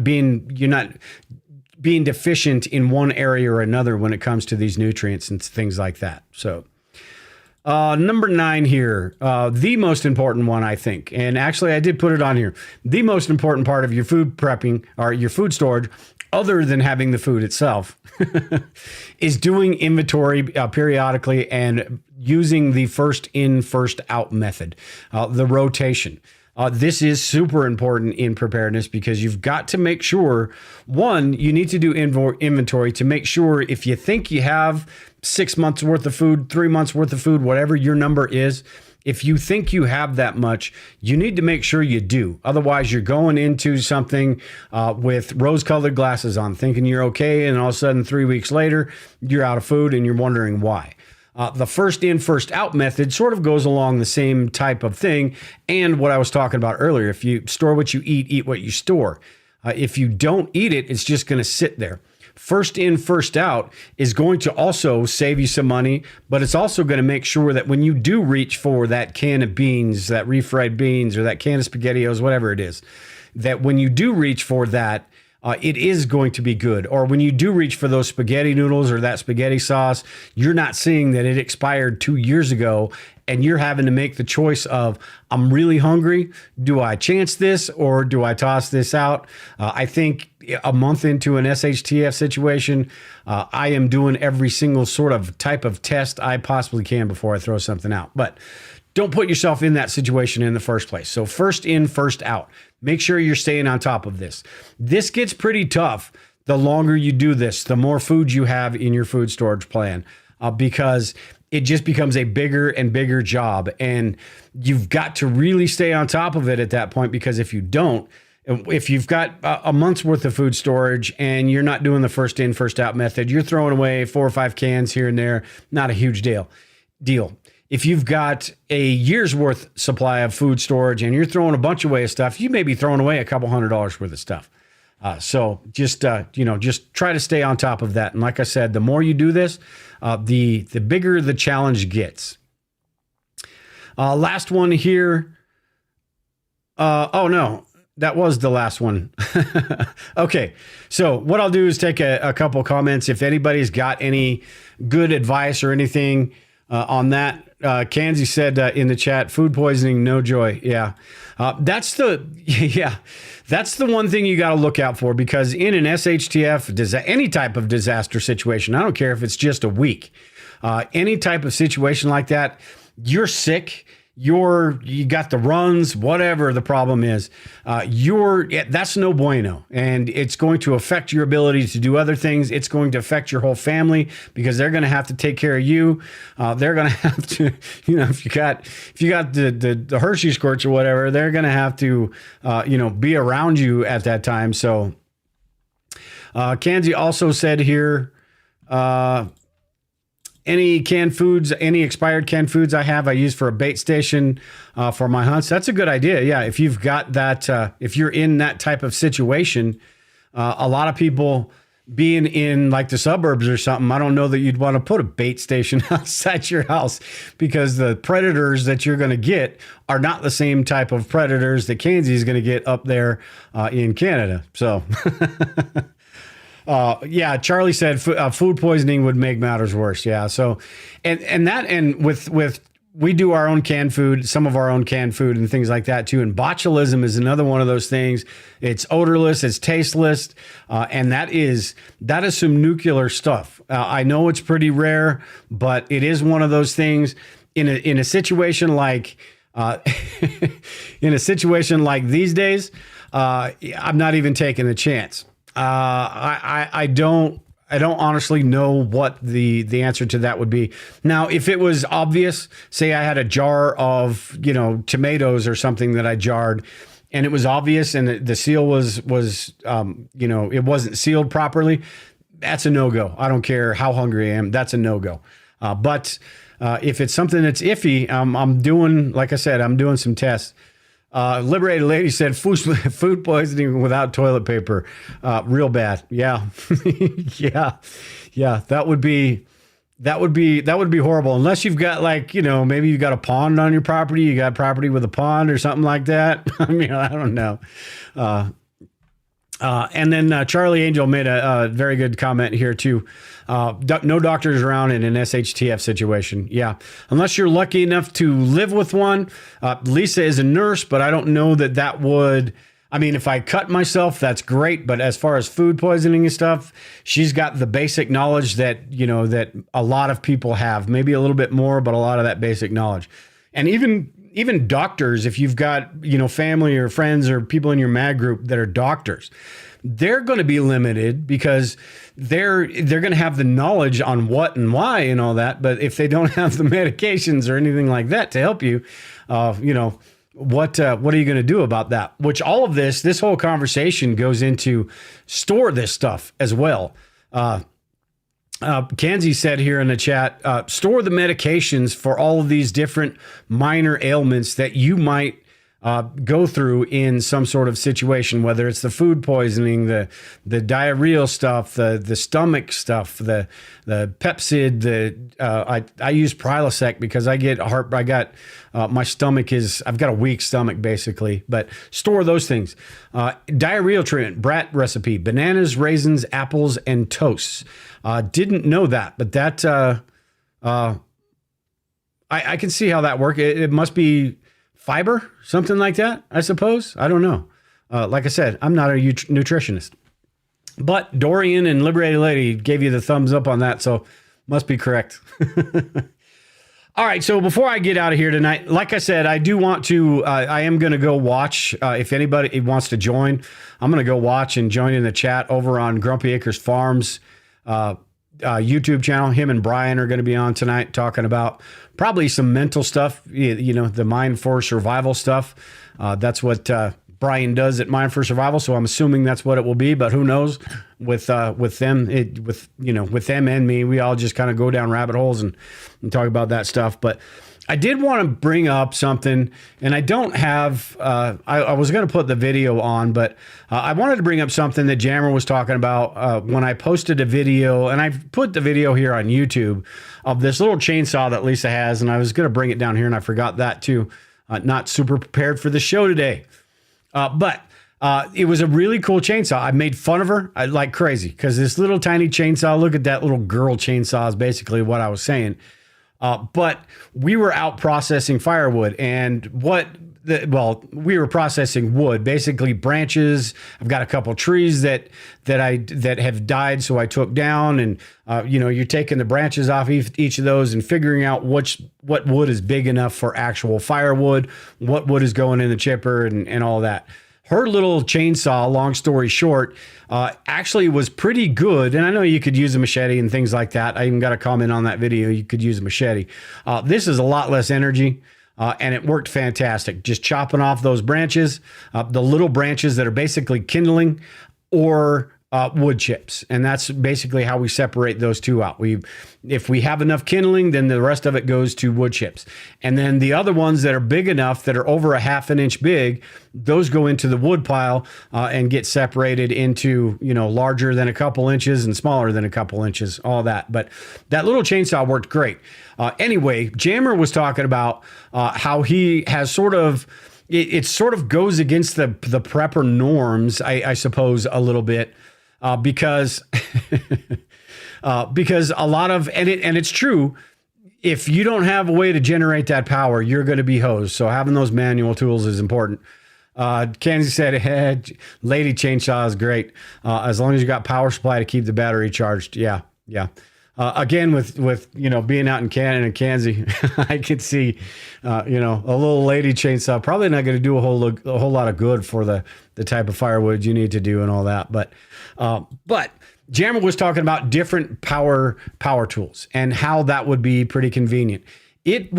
being deficient in one area or another when it comes to these nutrients and things like that. So number 9 here, the most important one, I think, and actually I did put it on here. The most important part of your food prepping or your food storage, other than having the food itself, is doing inventory periodically and using the first in, first out method, the rotation. This is super important in preparedness because you've got to make sure, one, you need to do inventory to make sure if you think you have 6 months worth of food, 3 months worth of food, whatever your number is, If you think you have that much, you need to make sure you do. Otherwise, you're going into something with rose-colored glasses on, thinking you're okay, and all of a sudden 3 weeks later, you're out of food and you're wondering why. The first in, first out method sort of goes along the same type of thing. And what I was talking about earlier, if you store what you eat what you store. If you don't eat it, it's just going to sit there. First in, first out is going to also save you some money, but it's also going to make sure that when you do reach for that can of beans, that refried beans, or that can of SpaghettiOs, whatever it is, that when you do reach for that, it is going to be good. Or when you do reach for those spaghetti noodles or that spaghetti sauce, you're not seeing that it expired 2 years ago and you're having to make the choice of, I'm really hungry. Do I chance this or do I toss this out? I think a month into an SHTF situation, I am doing every single sort of type of test I possibly can before I throw something out. But don't put yourself in that situation in the first place. So first in, first out. Make sure you're staying on top of this. This gets pretty tough the longer you do this, the more food you have in your food storage plan, because it just becomes a bigger and bigger job. And you've got to really stay on top of it at that point, because if you don't, if you've got a month's worth of food storage and you're not doing the first in, first out method, you're throwing away 4 or 5 cans here and there, not a huge deal. If you've got a year's worth supply of food storage and you're throwing a bunch away of stuff, you may be throwing away a couple $100s worth of stuff. So just try to stay on top of that. And like I said, the more you do this, the bigger the challenge gets. Last one here. Oh no, that was the last one. Okay. So what I'll do is take a couple comments. If anybody's got any good advice or anything on that, Kanzi said in the chat, food poisoning, no joy. Yeah. That's the one thing you got to look out for, because in an SHTF, any type of disaster situation, I don't care if it's just a week, any type of situation like that, you're sick, you got the runs, whatever the problem is, that's no bueno. And it's going to affect your ability to do other things. It's going to affect your whole family, because they're going to have to take care of you. They're going to have to, if you got the Hershey squirts or whatever, they're going to have to, be around you at that time. So, Kanzi also said here, any expired canned foods I use for a bait station for my hunts. That's a good idea. Yeah, if you've got that, if you're in that type of situation, a lot of people being in like the suburbs or something, I don't know that you'd want to put a bait station outside your house, because the predators that you're going to get are not the same type of predators that Kanzi is going to get up there in Canada. So... yeah, Charlie said food poisoning would make matters worse. Yeah. So, and with we do our own canned food, some of our own canned food and things like that too. And botulism is another one of those things. It's odorless, it's tasteless. And that is some nuclear stuff. I know it's pretty rare, but it is one of those things in a situation like, these days, I'm not even taking a chance. I don't honestly know what the answer to that would be. Now, if it was obvious, say I had a jar of, tomatoes or something that I jarred, and it was obvious and the seal was it wasn't sealed properly, that's a no-go. I don't care how hungry I am. That's a no-go. But if it's something that's iffy, I'm doing some tests. Liberated Lady said food poisoning without toilet paper, real bad. Yeah. yeah. That would be horrible. Unless you've got maybe you've got a pond on your property, you got property with a pond or something like that. I mean, I don't know. And then Charlie Angel made a very good comment here too. No doctors around in an SHTF situation. Yeah. Unless you're lucky enough to live with one. Lisa is a nurse, but I don't know that would, if I cut myself, that's great. But as far as food poisoning and stuff, she's got the basic knowledge that, that a lot of people have, maybe a little bit more, but a lot of that basic knowledge. And even doctors, if you've got, family or friends or people in your mag group that are doctors, they're going to be limited because they're going to have the knowledge on what and why and all that. But if they don't have the medications or anything like that to help you, what are you going to do about that? Which all of this whole conversation goes into store this stuff as well. Kanzi said here in the chat, store the medications for all of these different minor ailments that you might go through in some sort of situation, whether it's the food poisoning, the diarrheal stuff, the stomach stuff, the Pepcid, I use Prilosec because I've got a weak stomach basically, but store those things. Diarrheal treatment, brat recipe, bananas, raisins, apples, and toasts. Didn't know that, but that, I can see how that works. It must be fiber, something like that, I suppose. I don't know. Like I said, I'm not a nutritionist. But Dorian and Liberated Lady gave you the thumbs up on that, so must be correct. All right, so before I get out of here tonight, like I said, I do want to, I am going to go watch, if anybody wants to join, I'm going to go watch and join in the chat over on Grumpy Acres Farms YouTube channel. Him and Brian are going to be on tonight talking about probably some mental stuff, the Mind for Survival stuff. That's what Brian does at Mind for Survival, so I'm assuming that's what it will be, but who knows with them, with them and me, we all just kind of go down rabbit holes and talk about that stuff. But I did want to bring up something, and I don't have, I was going to put the video on, but I wanted to bring up something that Jammer was talking about when I posted a video, and I put the video here on YouTube of this little chainsaw that Lisa has, and I was going to bring it down here, and I forgot that too. Not super prepared for the show today. But it was a really cool chainsaw. I made fun of her like crazy because this little tiny chainsaw, look at that little girl chainsaw is basically what I was saying. But we were out processing firewood, and we were processing wood, basically branches. I've got a couple trees that have died, so I took down, and you're taking the branches off each of those and figuring out what wood is big enough for actual firewood, what wood is going in the chipper, and all that. Her little chainsaw, long story short, actually was pretty good. And I know you could use a machete and things like that. I even got a comment on that video. You could use a machete. This is a lot less energy, and it worked fantastic. Just chopping off those branches, the little branches that are basically kindling or wood chips. And that's basically how we separate those two out. If we have enough kindling, then the rest of it goes to wood chips. And then the other ones that are big enough, that are over a half an inch big, those go into the wood pile and get separated into, larger than a couple inches and smaller than a couple inches, all that. But that little chainsaw worked great. Anyway, Jammer was talking about how he has sort of, it sort of goes against the prepper norms, I suppose, a little bit. Because a lot of, and it's true, if you don't have a way to generate that power, you're going to be hosed. So having those manual tools is important. Kenzie said, hey, lady chainsaw is great. As long as you got power supply to keep the battery charged. Yeah. Again, with being out in Canada and Kanzi, I could see, a little lady chainsaw probably not going to do a whole lot of good for the type of firewood you need to do and all that. But Jammer was talking about different power tools and how that would be pretty convenient. It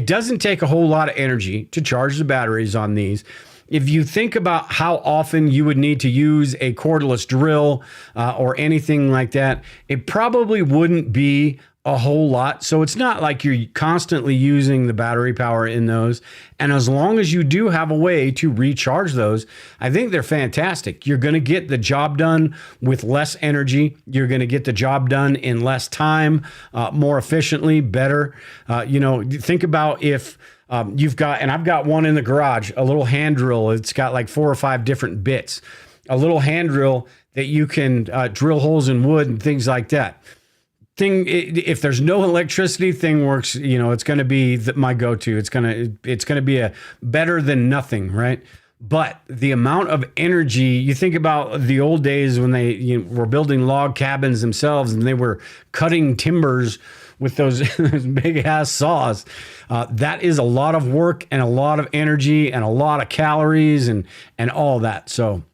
doesn't take a whole lot of energy to charge the batteries on these. If you think about how often you would need to use a cordless drill or anything like that, it probably wouldn't be a whole lot. So it's not like you're constantly using the battery power in those. And as long as you do have a way to recharge those, I think they're fantastic. You're going to get the job done with less energy. You're going to get the job done in less time, more efficiently, better. Think about if you've got, and I've got one in the garage, a little hand drill. It's got like 4 or 5 different bits, a little hand drill that you can drill holes in wood and things like that. If there's no electricity, thing works. It's going to be my go-to. It's going to be a better than nothing, right? But the amount of energy, you think about the old days when they were building log cabins themselves and they were cutting timbers with those big ass saws. That is a lot of work and a lot of energy and a lot of calories and all that. So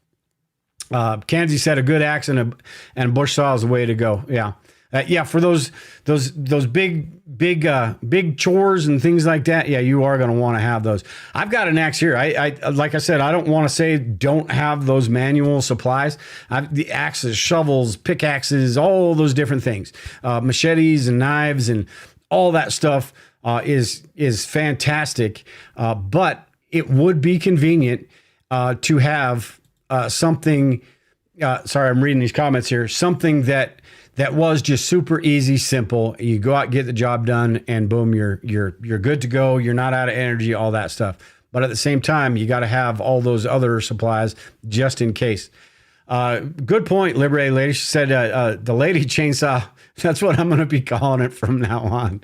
Kanzi said a good axe and a bush saw is the way to go. Yeah. Yeah, for those big chores and things like that, yeah, you are going to want to have those. I've got an axe here. I like I said, I don't want to say don't have those manual supplies. The axes, shovels, pickaxes, all those different things, machetes and knives and all that stuff is fantastic. But it would be convenient to have something. Sorry, I'm reading these comments here. Something that was just super easy, simple. You go out, get the job done, and boom, you're good to go. You're not out of energy, all that stuff. But at the same time, you got to have all those other supplies just in case. Good point, Liberated Lady. She said the lady chainsaw. That's what I'm going to be calling it from now on.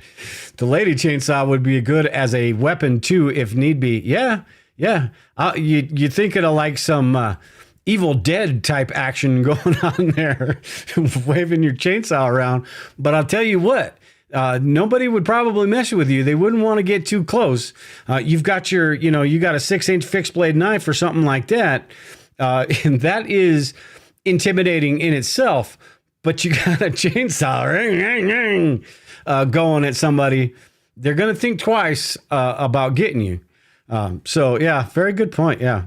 The lady chainsaw would be good as a weapon too, if need be. Yeah. You thinking of like some Evil Dead type action going on there, waving your chainsaw around. But I'll tell you what, nobody would probably mess with you. They wouldn't want to get too close. You've got you got a 6-inch fixed blade knife or something like that. And that is intimidating in itself, but you got a chainsaw going at somebody. They're going to think twice about getting you. So yeah, very good point. Yeah.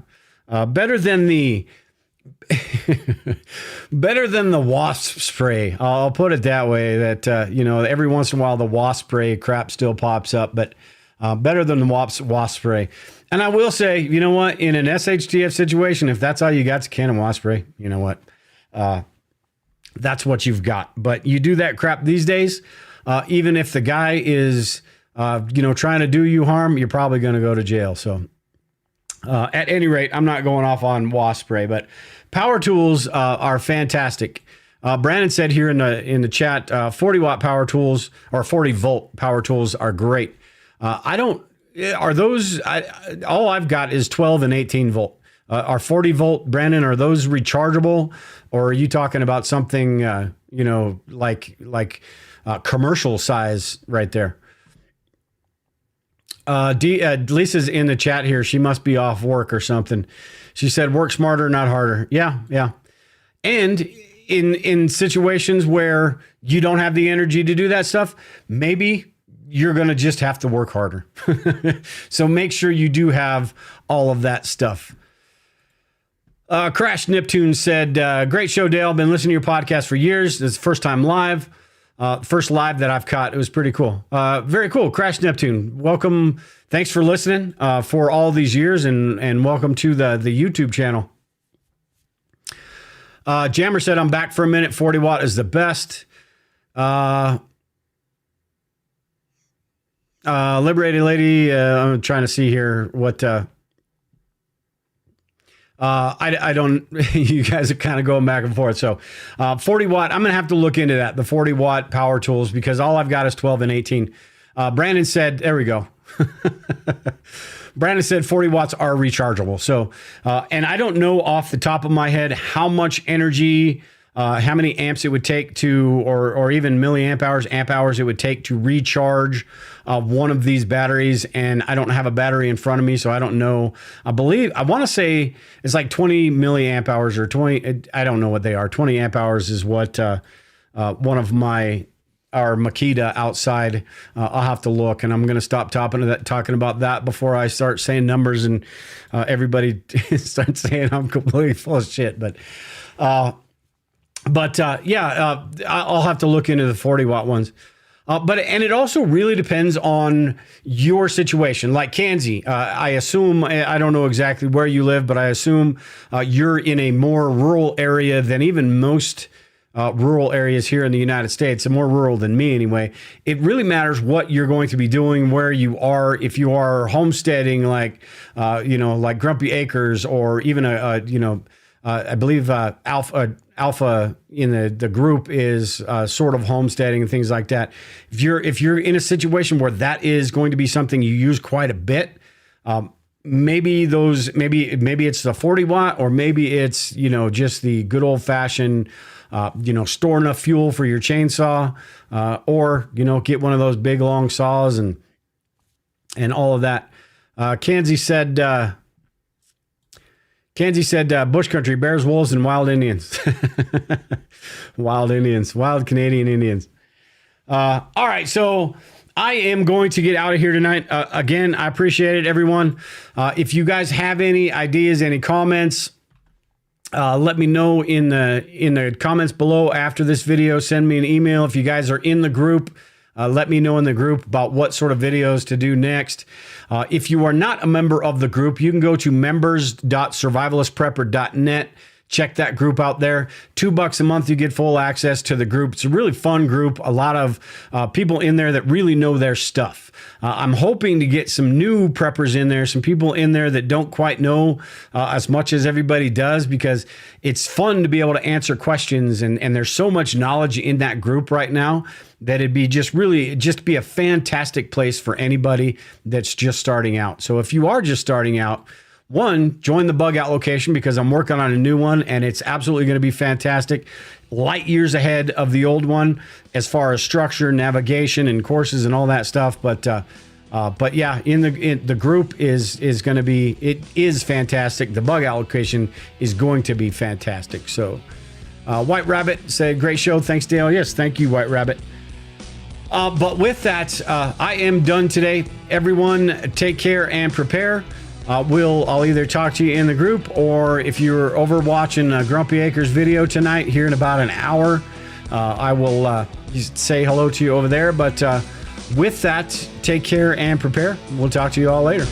Better than the wasp spray. I'll put it that way. That every once in a while the wasp spray crap still pops up, but better than the wasp spray. And I will say, you know what? In an SHTF situation, if that's all you got, it's a can of wasp spray. You know what? That's what you've got. But you do that crap these days, even if the guy is trying to do you harm, you're probably going to go to jail. So. At any rate, I'm not going off on wasp spray, but power tools are fantastic. Brandon said here in the chat, 40-watt power tools or 40-volt power tools are great. All I've got is 12 and 18 volt. Are 40 volt, Brandon, are those rechargeable, or are you talking about something, like commercial size right there? Lisa's in the chat here. She must be off work or something. She said, work smarter, not harder. Yeah. And in situations where you don't have the energy to do that stuff, maybe you're going to just have to work harder. So make sure you do have all of that stuff. Crash Neptune said, great show, Dale. Been listening to your podcast for years. This is the first time live. First live that I've caught. It was pretty cool. Very cool. Crash Neptune. Welcome. Thanks for listening for all these years, and welcome to the YouTube channel. Jammer said, I'm back for a minute. 40 watt is the best. Liberated Lady. I'm trying to see here what, I don't, you guys are kind of going back and forth. So 40 watt, I'm going to have to look into that, the 40 watt power tools, because all I've got is 12 and 18. Brandon said, there we go. Brandon said 40 watts are rechargeable. So, and I don't know off the top of my head how much energy, how many amps it would take to, or even milliamp hours, amp hours it would take to recharge one of these batteries. And I don't have a battery in front of me, so I don't know. I want to say it's like 20 milliamp hours or 20. I don't know what they are. 20 amp hours is what one of our Makita outside. I'll have to look, and I'm going to stop talking about that before I start saying numbers and everybody starts saying I'm completely full of shit. But I'll have to look into the 40 watt ones. And it also really depends on your situation. Like Kanzi, I assume, I don't know exactly where you live, but I assume you're in a more rural area than even most rural areas here in the United States, and more rural than me anyway. It really matters what you're going to be doing, where you are. If you are homesteading, like Grumpy Acres, or even I believe Alpha in the group is sort of homesteading and things like that. If you're in a situation where that is going to be something you use quite a bit, maybe it's the 40 watt, or maybe it's just the good old fashioned store enough fuel for your chainsaw, or get one of those big long saws and all of that. Kanzi said. Kenzie said bush country, bears, wolves, and wild Indians. Wild Indians, wild Canadian Indians. All right, so I am going to get out of here tonight. Again, I appreciate it, everyone. If you guys have any ideas, any comments, let me know in the comments below after this video. Send me an email. If you guys are in the group, let me know in the group about what sort of videos to do next. If you are not a member of the group, you can go to members.survivalistprepper.net. Check that group out there. $2 a month, you get full access to the group. It's a really fun group. A lot of people in there that really know their stuff. I'm hoping to get some new preppers in there, some people in there that don't quite know as much as everybody does, because it's fun to be able to answer questions. And there's so much knowledge in that group right now that it'd be just be a fantastic place for anybody that's just starting out. So if you are just starting out, one, join the bug out location, because I'm working on a new one and it's absolutely going to be fantastic. Light years ahead of the old one as far as structure, navigation, and courses and all that stuff. But yeah, in the group is going to be, it is fantastic. The bug out location is going to be fantastic. So White Rabbit said, great show. Thanks, Dale. Yes, thank you, White Rabbit. But with that, I am done today. Everyone, take care and prepare. I'll either talk to you in the group, or if you're over watching Grumpy Acres video tonight here in about an hour, I will say hello to you over there. But with that, take care and prepare. We'll talk to you all later.